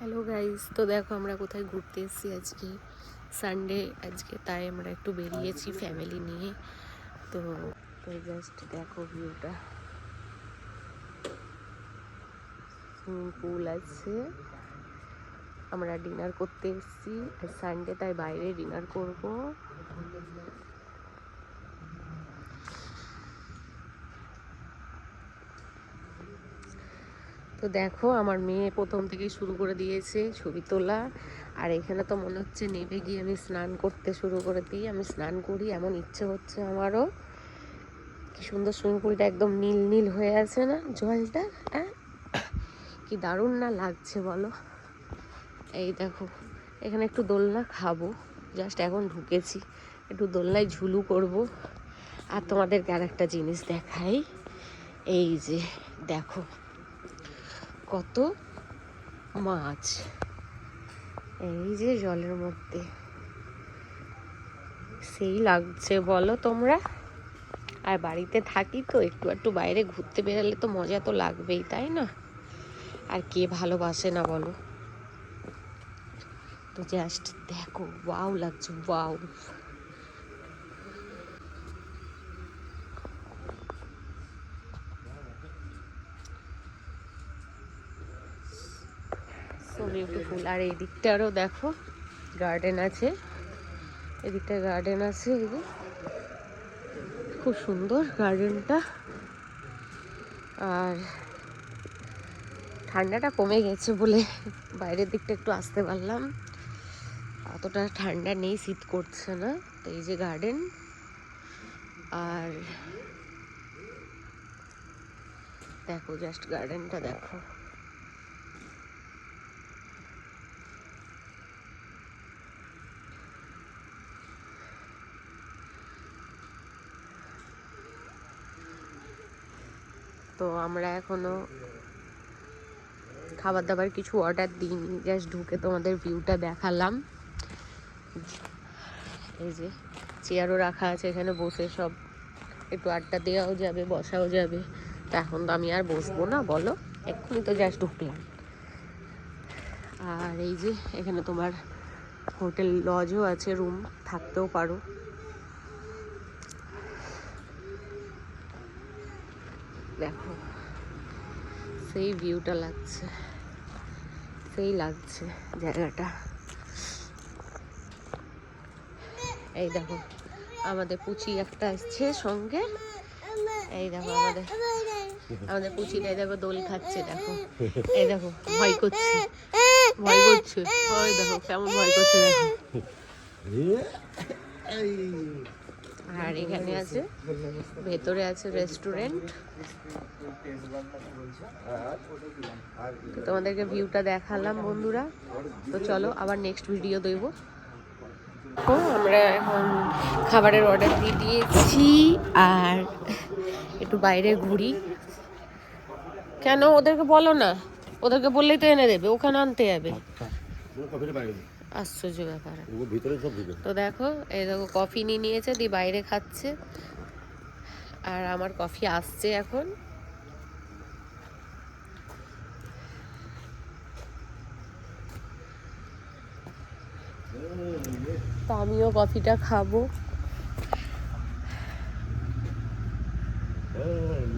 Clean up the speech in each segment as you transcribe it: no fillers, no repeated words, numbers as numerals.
Hello guys, তো দেখো আমরা কোথায় ঘুরতে এসেছি। আজকে সানডে, আজকে তাই আমরা একটু বেরিয়েছি ফ্যামিলি নিয়ে। তো তো জাস্ট দেখো ভিউটা, সুইমিং পুল আছে। আমরা ডিনার করতে এসেছি, সানডে তাই বাইরে ডিনার করব। তো দেখো আমার মেয়ে প্রথম থেকেই শুরু করে দিয়েছে ছবি তোলা। আর এখানে তো মনে হচ্ছে নেমে গিয়ে আমি স্নান করতে শুরু করে দিই। আমি স্নান করি এমন ইচ্ছে হচ্ছে আমারও। কি সুন্দর সুইমিং পুলটা, একদম নীল নীল হয়ে আছে না জলটা, হ্যাঁ কি দারুণ না লাগছে বলো। এই দেখো এখানে একটু দোলনা খাবো, জাস্ট এখন ঢুকেছি, একটু দোলনায় ঝুলু করব। আর তোমাদেরকে আর একটা জিনিস দেখাই, এই যে দেখো কত মাছ এই যে জলের মধ্যে, সেই লাগছে বলো তোমরা। আর বাড়িতে থাকি তো একটু একটু বাইরে ঘুরতে বেরোলে তো মজা তো লাগবেই, তাই না? আর কে ভালোবাসে না বলো। তো জাস্ট দেখো, ওয়াও লাগছে, ওয়াও। So beautiful. আর এই দিকটারও দেখো গার্ডেন আছে, এদিকটা গার্ডেন আছে, এই যে খুব সুন্দর গার্ডেনটা। আর ঠান্ডাটা কমে গেছে বলে বাইরের দিকটা একটু আসতে পারলাম, অতটা ঠান্ডা নেই, শীত করছে না। তো এই যে গার্ডেন, আর দেখো জাস্ট গার্ডেনটা দেখো। তো আমরা এখনো খাবার দাবার কিছু অর্ডার দিইনি, জাস্ট ঢুকে তোমাদের ভিউটা দেখালাম। এই যে চেয়ারও রাখা আছে, এখানে বসে সব একটু আড্ডা দেওয়াও যাবে, বসাও যাবে। তো এখন তো আমি আর বসবো না বলো, এক্ষুনি তো জাস্ট ঢুকলাম। আর এই যে এখানে তোমার হোটেল লজও আছে, রুম থাকতেও পারো। দেখো সেই ভিউটা লাগছে, সেই লাগছে জায়গাটা। এই দেখো আমাদের পুচি একটা আসছে সঙ্গে, এই দেখো আমাদের আমাদের পুচিটা, এই দেখো দোল খাচ্ছে, দেখো এই দেখো ভয় করছে, ভয় করছে, ওই দেখো কেমন ভয় করছে দেখো। আর এখানে আছে, ভেতরে আছে রেস্টুরেন্ট। তো তোমাদেরকে ভিউটা দেখালাম বন্ধুরা। তো চলো আবার নেক্সট ভিডিও দেবো। আমরা এখন খাবারের অর্ডার দিয়ে দিয়েছি, আর একটু বাইরে ঘুরি। কেন ওদেরকে বলো না, ওদেরকে বললেই তো এনে দেবে, ওখানে আনতে যাবে, আশ্চর্য ব্যাপার। তো দেখো এই দেখো কফি নিয়ে নিয়েছে, দিয়ে বাইরে খাচ্ছে। আর আমার কফি আসছে এখন। তো আমিও কফিটা খাবো।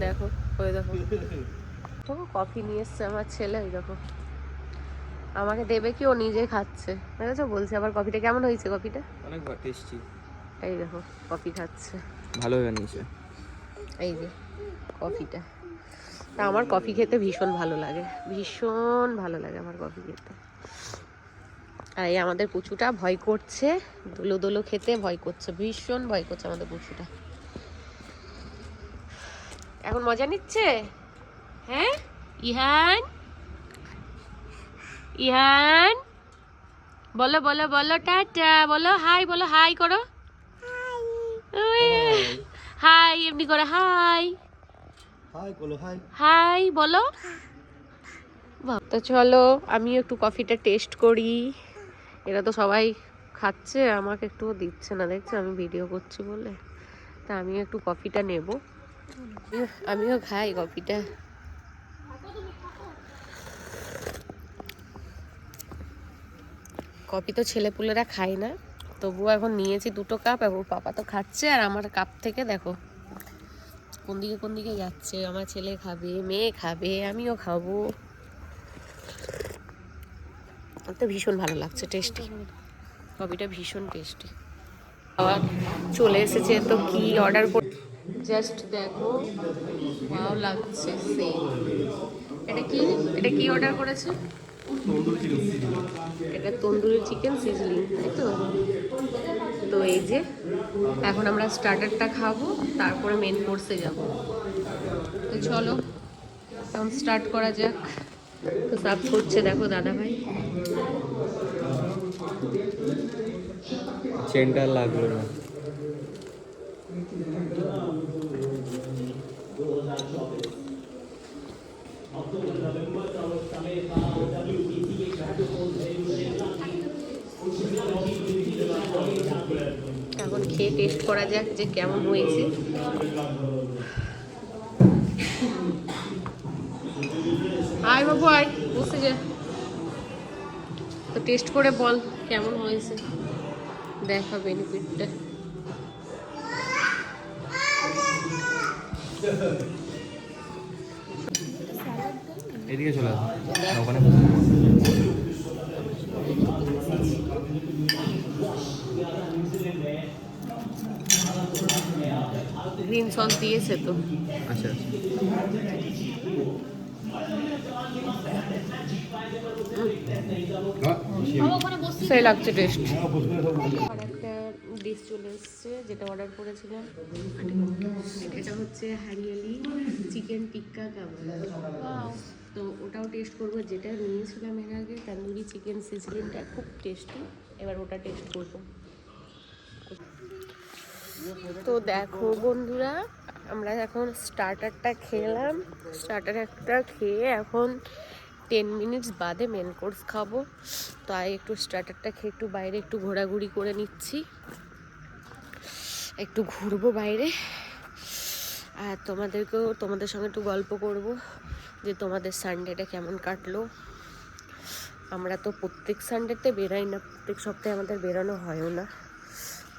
দেখো ওই দেখো দেখো কফি নিয়ে এসছে আমার ছেলে, ওই দেখো আমাকে দেবে কি, ও নিজে খাচ্ছে, দেখেছো? বলছে আবার কফিটা কেমন হয়েছে, কফিটা অনেক টেস্টি। এই দেখো কফি খাচ্ছে, ভালো বানিয়েছে। এই যে কফিটা। তা আমার কফি খেতে ভীষণ ভালো লাগে, ভীষণ ভালো লাগে আমার কফি খেতে। আর এই আমাদের পুচুটা ভয় করছে, দোলো দোলো খেতে ভয় করছে, ভীষণ ভয় করছে আমাদের পুচুটা। এখন মজা নিচ্ছে, হ্যাঁ ইহান, ইহান বলো বলো বলো টাটা বলো, হাই বলো, হাই করো, হাই এমনি করে, হাই হাই বলো। তো চলো আমিও একটু কফিটা টেস্ট করি। এরা তো সবাই খাচ্ছে, আমাকে একটু দিচ্ছে না, দেখছো আমি ভিডিও করছি বলে। তা আমিও একটু কফিটা নেব, আমিও খাই কফিটা। কফি তো ছেলেপুলেরা খায় না, তবুও এখন নিয়েছি 2টো কাপ, এবং পাপা তো খাচ্ছে। আর আমার কাপ থেকে দেখো কোন দিকে যাচ্ছে। আমার ছেলে খাবে, মেয়ে খাবে, আমিও খাবো। তো ভীষণ ভালো লাগছে, টেস্টি কফিটা, ভীষণ টেস্টি। আবার চলে এসেছে, তো কি অর্ডার করে জাস্ট দেখো, ভালো লাগছে সেই। এটা কি অর্ডার করেছে? এটা তন্দুরি চিকেন সিজলিং, তাই তো? তো এই যে এখন আমরা স্টার্টারটা খাবো, তারপরে মেন কোর্সে যাব। তো চলো এখন স্টার্ট করা যাক। তো সার্ভ করছে দেখো দাদা ভাই। চেনটা লাগলো না। এখন খেয়ে টেস্ট করা যাক যে কেমন হয়েছে। আয় বাবু আয়, বসে যা। তো টেস্ট করে বল কেমন হয়েছে, দেখা বেনিফিটটা। এদিকে চলে আসো, ওখানে গ্রিন সস দিয়েছে তো। আচ্ছা সেই লাগছে টেস্ট। আর একটা ডিশ চলে এসছে যেটা অর্ডার করেছিলাম, এটা হচ্ছে হারিয়ালি চিকেন টিক্কা কাবাব। তো ওটাও টেস্ট করবো, যেটা নিয়েছিলাম এর আগে তন্দুরি চিকেন সিজলিংটা খুব টেস্টি, এবার ওটা টেস্ট করবো। তো দেখো বন্ধুরা, আমরা এখন স্টার্টারটা খেলাম। স্টার্টার একটা খেয়ে এখন 10 মিনিটস বাদে মেন কোর্স খাবো। তাই একটু স্টার্টারটা খেয়ে একটু বাইরে একটু ঘোরাঘুরি করে নিচ্ছি, একটু ঘুরবো বাইরে। আর তোমাদের সঙ্গে একটু গল্প করব যে তোমাদের সানডেটা কেমন কাটলো। আমরা তো প্রত্যেক সানডেতে বেরাই না, প্রত্যেক সপ্তাহে আমাদের বেরানো হয়ও না।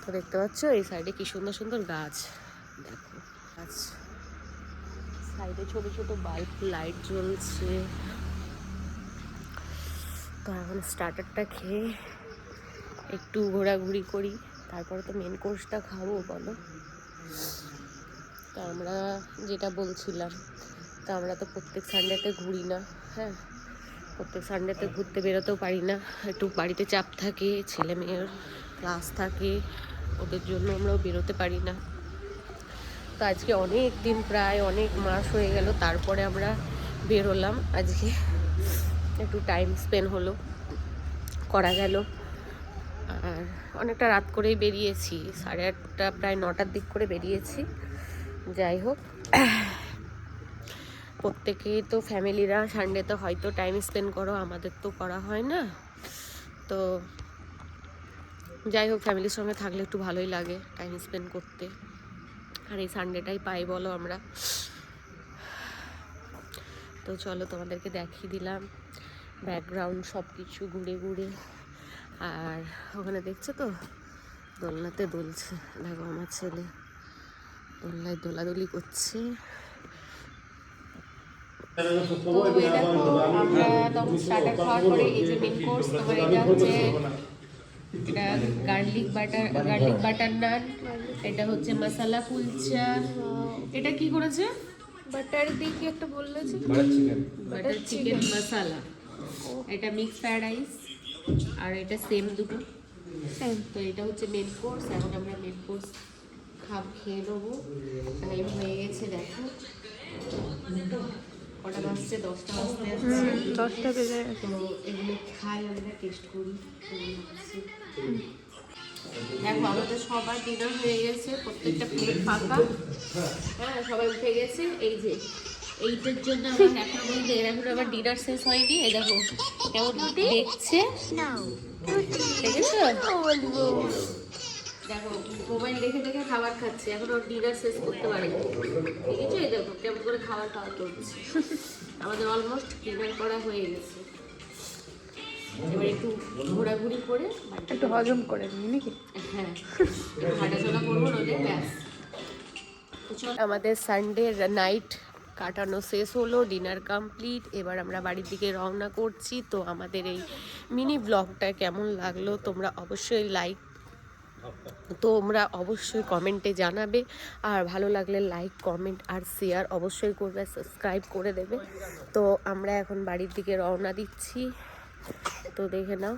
তো দেখতে পাচ্ছ এই সাইডে কি সুন্দর সুন্দর গাছ, দেখো গাছ, সাইডে ছোট ছোট বাল্ব লাইট জ্বলছে। তো এখন স্টার্টারটা খেয়ে একটু ঘোরাঘুরি করি, তারপরে তো মেন কোর্সটা খাবো বলো। তো আমরা যেটা বলছিলাম, তো আমরা তো প্রত্যেক সানডেতে ঘুরি না। হ্যাঁ, প্রত্যেক সানডেতে ঘুরতে বেরোতেও পারি না, একটু বাড়িতে চাপ থাকে, ছেলে মেয়ের ক্লাস থাকে, ওদের জন্য আমরাও বেরোতে পারি না। তো আজকে অনেক দিন, প্রায় অনেক মাস হয়ে গেল, তারপরে আমরা বেরোলাম। আজকে একটু টাইম স্পেন্ড করা গেল। আর অনেকটা রাত করেই বেরিয়েছি, 8:30 প্রায় 9টার দিক করে বেরিয়েছি। যাই হোক, প্রত্যেকেই তো ফ্যামিলিরা সানডেতে হয়তো টাইম স্পেন্ড করো, আমাদের তো করা হয় না। তো যাই হোক, ফ্যামিলির সঙ্গে থাকলে একটু ভালোই লাগে টাইম স্পেন্ড করতে। আর এই সানডেটাই পাই বলো আমরা। তো চলো তোমাদেরকে দেখিয়ে দিলাম ব্যাকগ্রাউন্ড সব কিছু ঘুরে ঘুরে। আর ওখানে দেখছো তো দোলনাতে দুলছে, দেখো আমার ছেলে দোলনায় দোলাদুলি করছে। তো এই দেখো আমরা তখন স্টার্টার খাওয়ার পরে এই যে মেন কোর্স, তোমার এটা হচ্ছে এটা গার্লিক বাটার নান, এটা হচ্ছে মশলা কুলচা। এটা কি করেছে? বাটার দিয়ে কি একটা বললেছে, বাটার চিকেন মশলা। এটা মিক্স ফ্রাইড রাইস, আর এটা সেম দুটো সেম। তো এটা হচ্ছে মেন কোর্স। এখন আমরা মেন কোর্স খেয়ে নেবো। টাইম হয়ে গেছে দেখো, কটা বাজছে? 10টা বাজতে আসছে। 10টা বেজে তো এগুলো খাই, আমরা টেস্ট করি কেমন হচ্ছে। দেখো আমাদের সবার ডিনার হয়ে গেছে, প্রত্যেকটা প্লেট ফাঁকা। হ্যাঁ, সবাই উঠে গেছে। এই যে এইটার জন্য আমার এখন আবার ডিনার শেষ হয়নি। এই দেখো কেমন দেখছে, দেখেছো? দেখো মোবাইল দেখে দেখে খাবার খাচ্ছে, এখন ওর ডিনার শেষ করতে পারেনি। ঠিক আছে, এই দেখো কেমন করে খাবার খাওয়া চলছে। আমাদের অলমোস্ট ডিনার করা হয়ে গেছে, এবার একটু একটু ঘোরাঘুরি করে একটু হজম করে নিই নাকি? হ্যাঁ একটু হাঁটাচলা করবো, নইলে ব্যাস। আমাদের সানডে নাইট কাটানো শেষ হলো, ডিনার কমপ্লিট। এবার আমরা বাড়ির দিকে রওনা করছি। তো আমাদের এই মিনি ব্লগটা কেমন লাগলো তোমরা অবশ্যই কমেন্টে জানাবে। আর ভালো লাগলে লাইক, কমেন্ট আর শেয়ার অবশ্যই করবে, সাবস্ক্রাইব করে দেবে। তো আমরা এখন বাড়ির দিকে রওনা দিচ্ছি। তো দেখে নাও,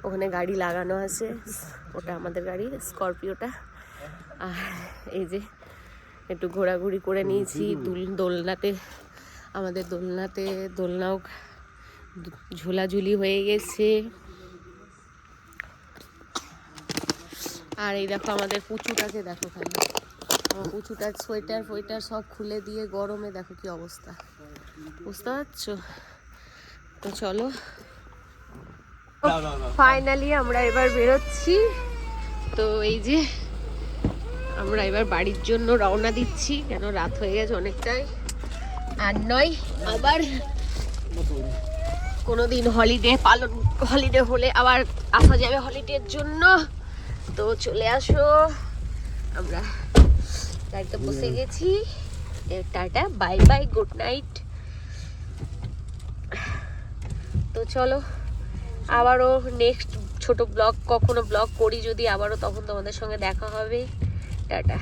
ওখানে গাড়ি লাগানো আছে, ওটা আমাদের গাড়ি, স্করপিওটা। আর এই যে একটু ঘোরাঘুরি করে নিয়েছি দোলনাতে। আমাদের দোলনাও ঝোলাঝুলি হয়ে গেছে। আর এই দেখো আমাদের পুচুটাকে দেখো, খালি আমার পুচুটার সোয়েটার সব খুলে দিয়ে গরমে দেখো কি অবস্থা, বুঝতে পারছো? তো চলো, ফাইনালি আমরা এবার বেরোচ্ছি। তো এই যে আমরা এবার বাড়ির জন্য রওনা দিচ্ছি, কেন রাত হয়ে গেছে অনেকটাই। আর নয় আবার কোনোদিন হলিডে হলে আবার আসা যাবে হলিডের জন্য। তো চলে আসো, আমরা গাড়িতে বসে গেছি। Tata, bye bye, good night. তো চলো, আবারও নেক্সট ছোট ব্লগ কখনো ব্লগ করি যদি আবারও, তখন তোমাদের সঙ্গে দেখা হবে। টাটা।